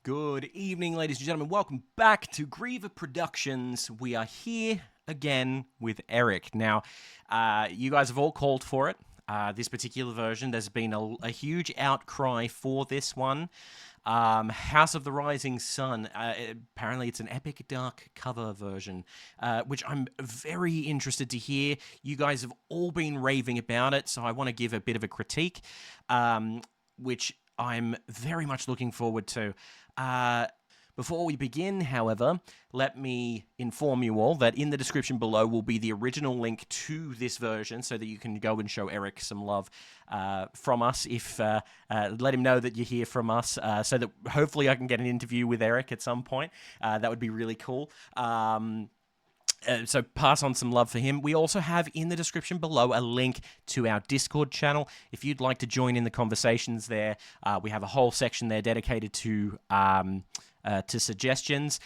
Good evening, ladies and gentlemen. Welcome back to Griever Productions. We are here again with Erik. Now, you guys have all called for it. This particular version, there's been a huge outcry for this one. House of the Rising Sun. Apparently, it's an epic dark cover version, which I'm very interested to hear. You guys have all been raving about it, so I want to give a bit of a critique, which I'm very much looking forward to. Before we begin, however, let me inform you all that in the description below will be the original link to this version so that you can go and show Erik some love from us. Let him know that you hear from us so that hopefully I can get an interview with Erik at some point. That would be really cool. So pass on some love for him. We also have in the description below a link to our Discord channel. If you'd like to join in the conversations there, we have a whole section there dedicated to suggestions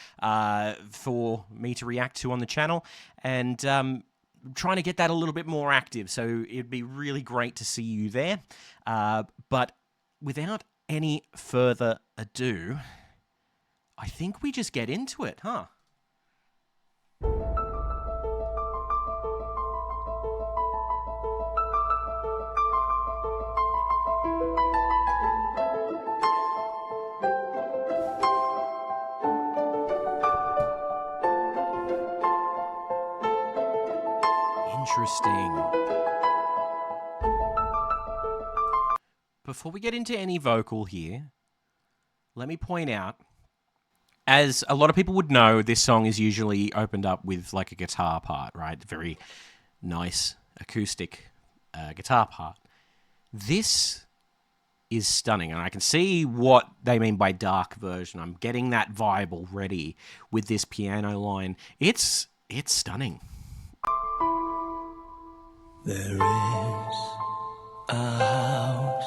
for me to react to on the channel, and trying to get that a little bit more active. So it'd be really great to see you there. But without any further ado, I think we just get into it, huh? Interesting. Before we get into any vocal here, let me point out, as a lot of people would know, this song is usually opened up with like a guitar part, right? Very nice acoustic guitar part. This is stunning, and I can see what they mean by dark version. I'm getting that vibe already with this piano line. It's stunning. There is a house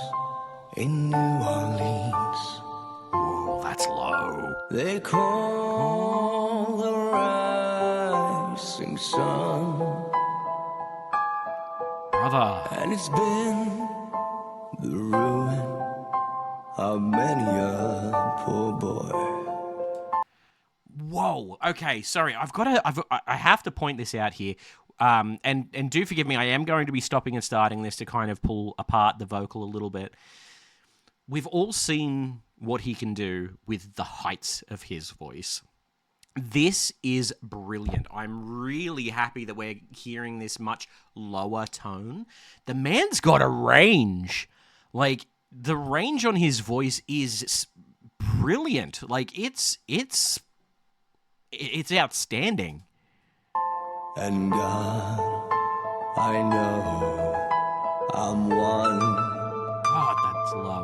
in New Orleans. Whoa, that's low. They call the rising sun. Brother. And it's been the ruin of many a poor boy. Whoa. Okay, sorry. I have to point this out here. And do forgive me, I am going to be stopping and starting this to kind of pull apart the vocal a little bit. We've all seen what he can do with the heights of his voice. This is brilliant. I'm really happy that we're hearing this much lower tone. The man's got a range. Like, the range on his voice is brilliant. Like, it's outstanding. And God, I know I'm one. God, that's low.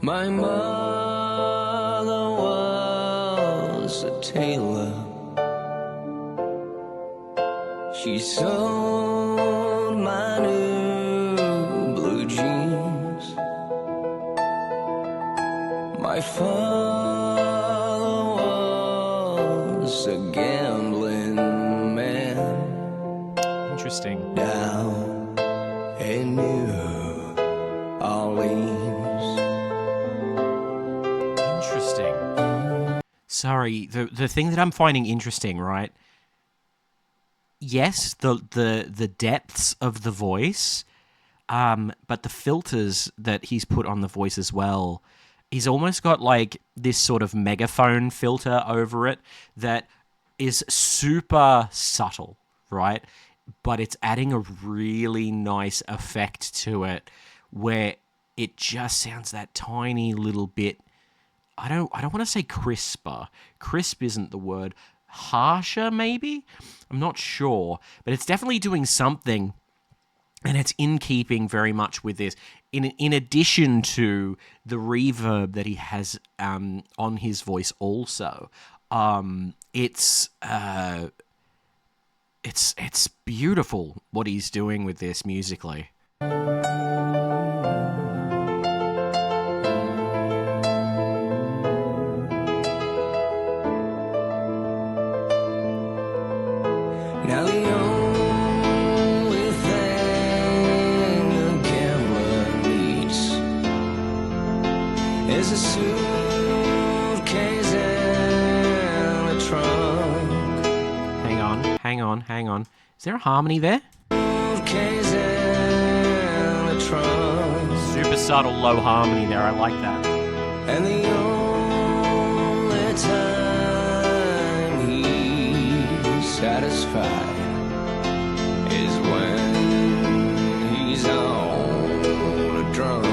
My mother was a tailor. She sewed my new blue jeans. My father was a gambling man. Interesting. Down in New Orleans. Sorry, the thing that I'm finding interesting, right? Yes, the depths of the voice, but the filters that he's put on the voice as well. He's almost got like this sort of megaphone filter over it that is super subtle, right? But it's adding a really nice effect to it where it just sounds that tiny little bit. I don't want to say crisper. Crisp isn't the word. Harsher, maybe? I'm not sure. But it's definitely doing something, and it's in keeping very much with this. In addition to the reverb that he has on his voice also. It's beautiful what he's doing with this musically. Now the only thing a gambler needs is a suitcase and a trunk. Hang on. Is there a harmony there? Suitcase and a trunk. Super subtle low harmony there. I like that. And the only time he's satisfied is when he's on a drunk.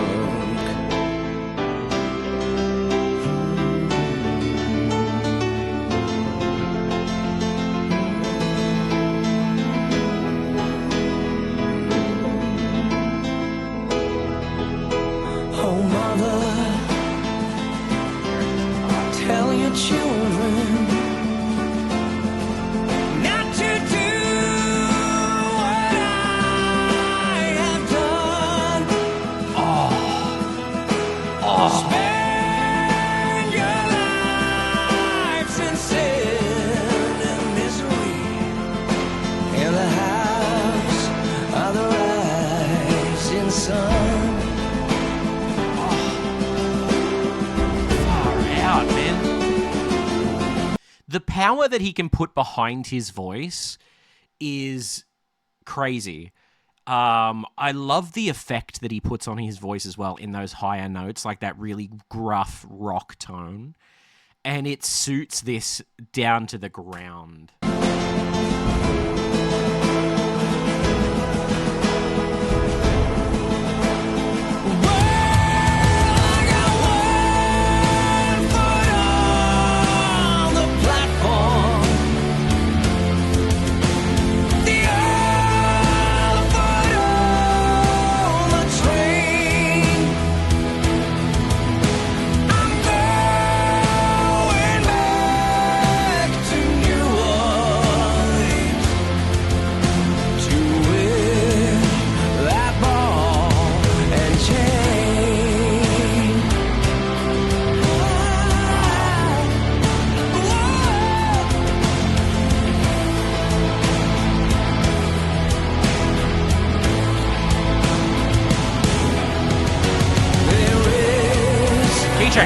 Oh, mother, tell your children not to do what I have done. Spend your lives in sin and misery in the house of the rising sun. Out, man. The power that he can put behind his voice is crazy. I love the effect that he puts on his voice as well in those higher notes, like that really gruff rock tone. And it suits this down to the ground. DJ.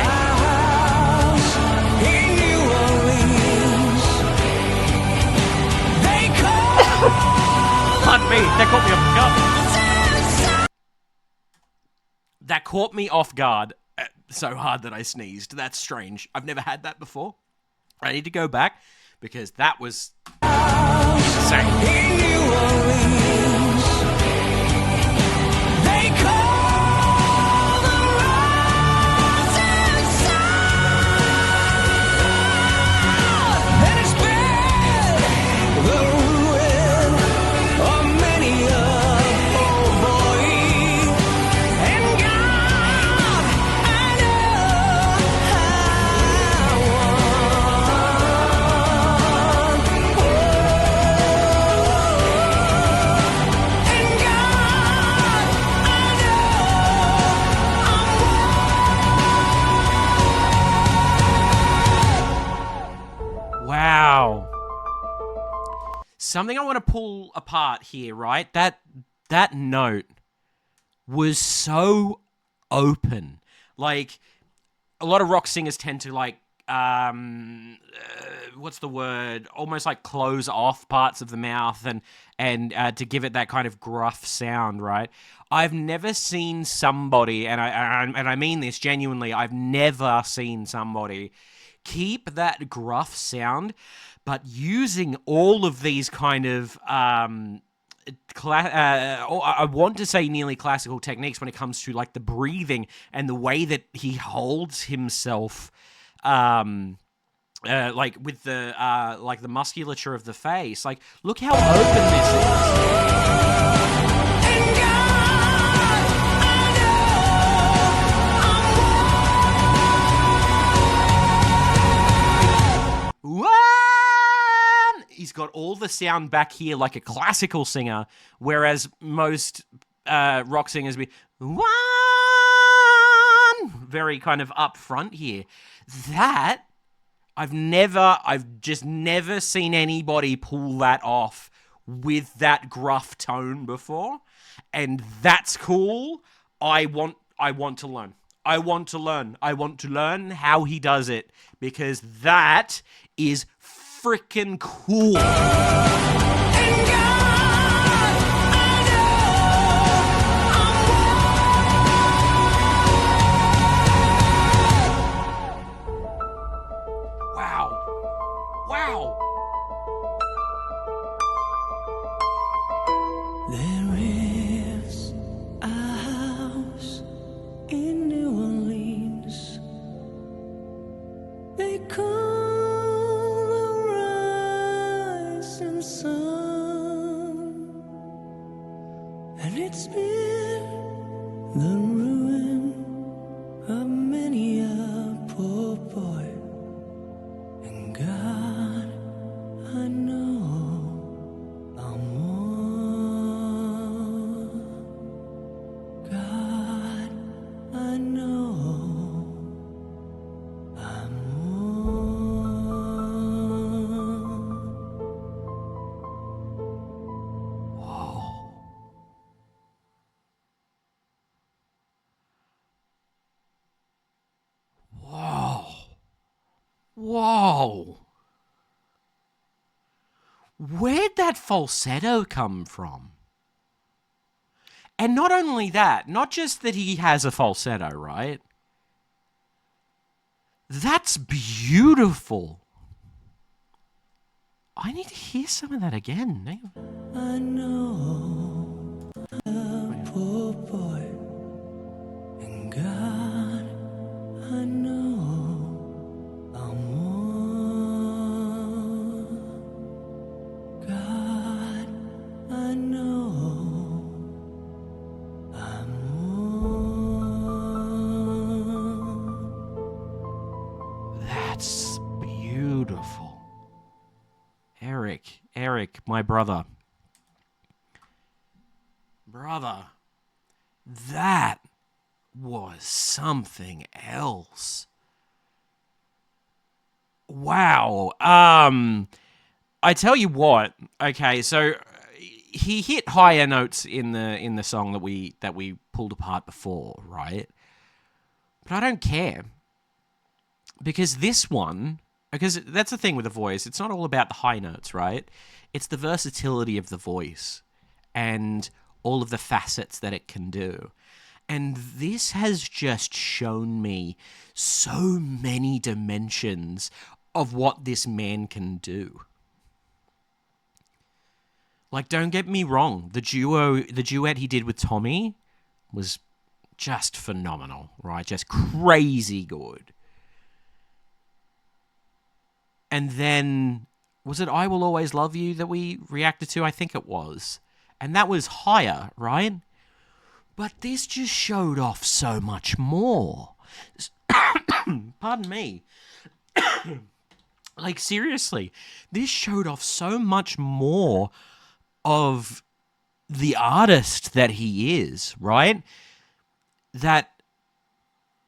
Pardon me, that caught me off guard. That caught me off guard so hard that I sneezed. That's strange. I've never had that before. I need to go back because that was insane. Wow. Something I want to pull apart here, right? That note was so open. Like, a lot of rock singers tend to, like, what's the word? Almost like close off parts of the mouth and to give it that kind of gruff sound, right? I've never seen somebody, and I mean this genuinely, I've never seen somebody keep that gruff sound, but using all of these kind of I want to say nearly classical techniques when it comes to like the breathing and the way that he holds himself, like with the musculature of the face. Like, look how open this is. He's got all the sound back here like a classical singer, whereas most rock singers be one, very kind of up front here. That I've just never seen anybody pull that off with that gruff tone before, and that's cool. I want to learn. I want to learn. I want to learn how he does it because that is freaking cool. Wow. Wow. There is a house in New Orleans they call the rising sun, and it's been the ruin of many a poor boy. And God, I know I'm one. God, I know I'm one. Whoa. Whoa. Whoa. Where'd that falsetto come from? And not only that, not just that he has a falsetto, right? That's beautiful. I need to hear some of that again. I know a poor boy, and God, I know I'm one. God, I know I'm one. That's beautiful. Erik, my brother. Brother, that was something else. Wow. I tell you what. Okay, so he hit higher notes in the song that we pulled apart before, right? But I don't care. Because this one, because that's the thing with the voice, it's not all about the high notes, right? It's the versatility of the voice and all of the facets that it can do. And this has just shown me so many dimensions of what this man can do. Like, don't get me wrong, the duet he did with Tommy was just phenomenal, right? Just crazy good. And then, was it I Will Always Love You that we reacted to? I think it was. And that was higher, right? But this just showed off so much more. Pardon me. Like, seriously, this showed off so much more of the artist that he is, right? That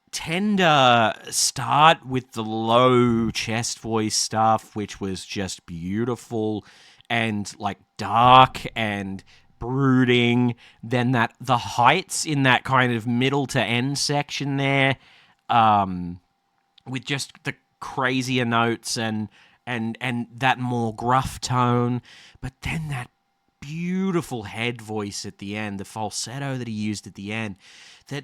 tender start with the low chest voice stuff, which was just beautiful and like dark and brooding. Then the heights in that kind of middle to end section there, with just the crazier notes and that more gruff tone. But then that beautiful head voice at the end, the falsetto that he used at the end, that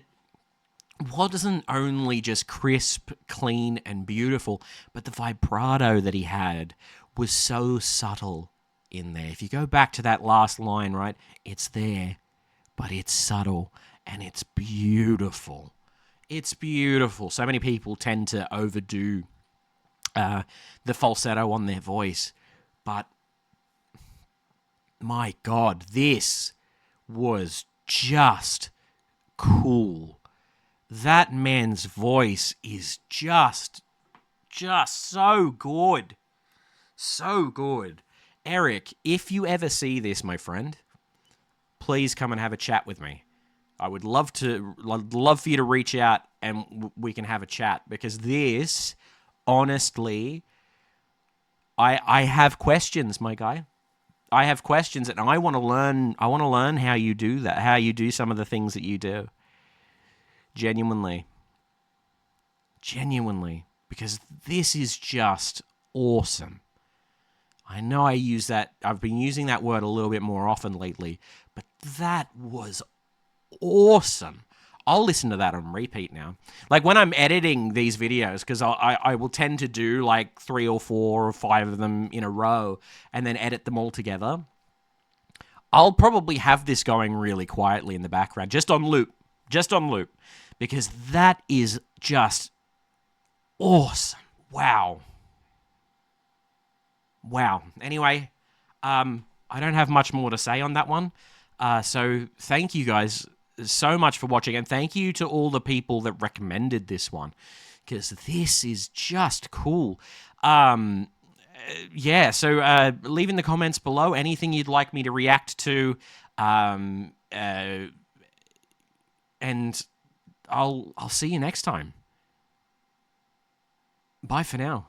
wasn't only just crisp, clean, and beautiful, but the vibrato that he had was so subtle in there. If you go back to that last line, right, it's there, but it's subtle, and it's beautiful. It's beautiful. So many people tend to overdo the falsetto on their voice, but my God, this was just cool. That man's voice is just so good. So good. Erik, if you ever see this, my friend, please come and have a chat with me. I would love for you to reach out and we can have a chat, because this, honestly, I have questions, my guy. I have questions, and I want to learn how you do that, how you do some of the things that you do. Genuinely. Genuinely, because this is just awesome. I know I've been using that word a little bit more often lately, but that was awesome. I'll listen to that on repeat now. Like when I'm editing these videos, because I will tend to do like 3 or 4 or 5 of them in a row and then edit them all together. I'll probably have this going really quietly in the background, just on loop, because that is just awesome. Wow. Anyway, I don't have much more to say on that one. So thank you guys so much for watching, and thank you to all the people that recommended this one, because this is just cool. Yeah, so leave in the comments below anything you'd like me to react to, and I'll see you next time. Bye for now.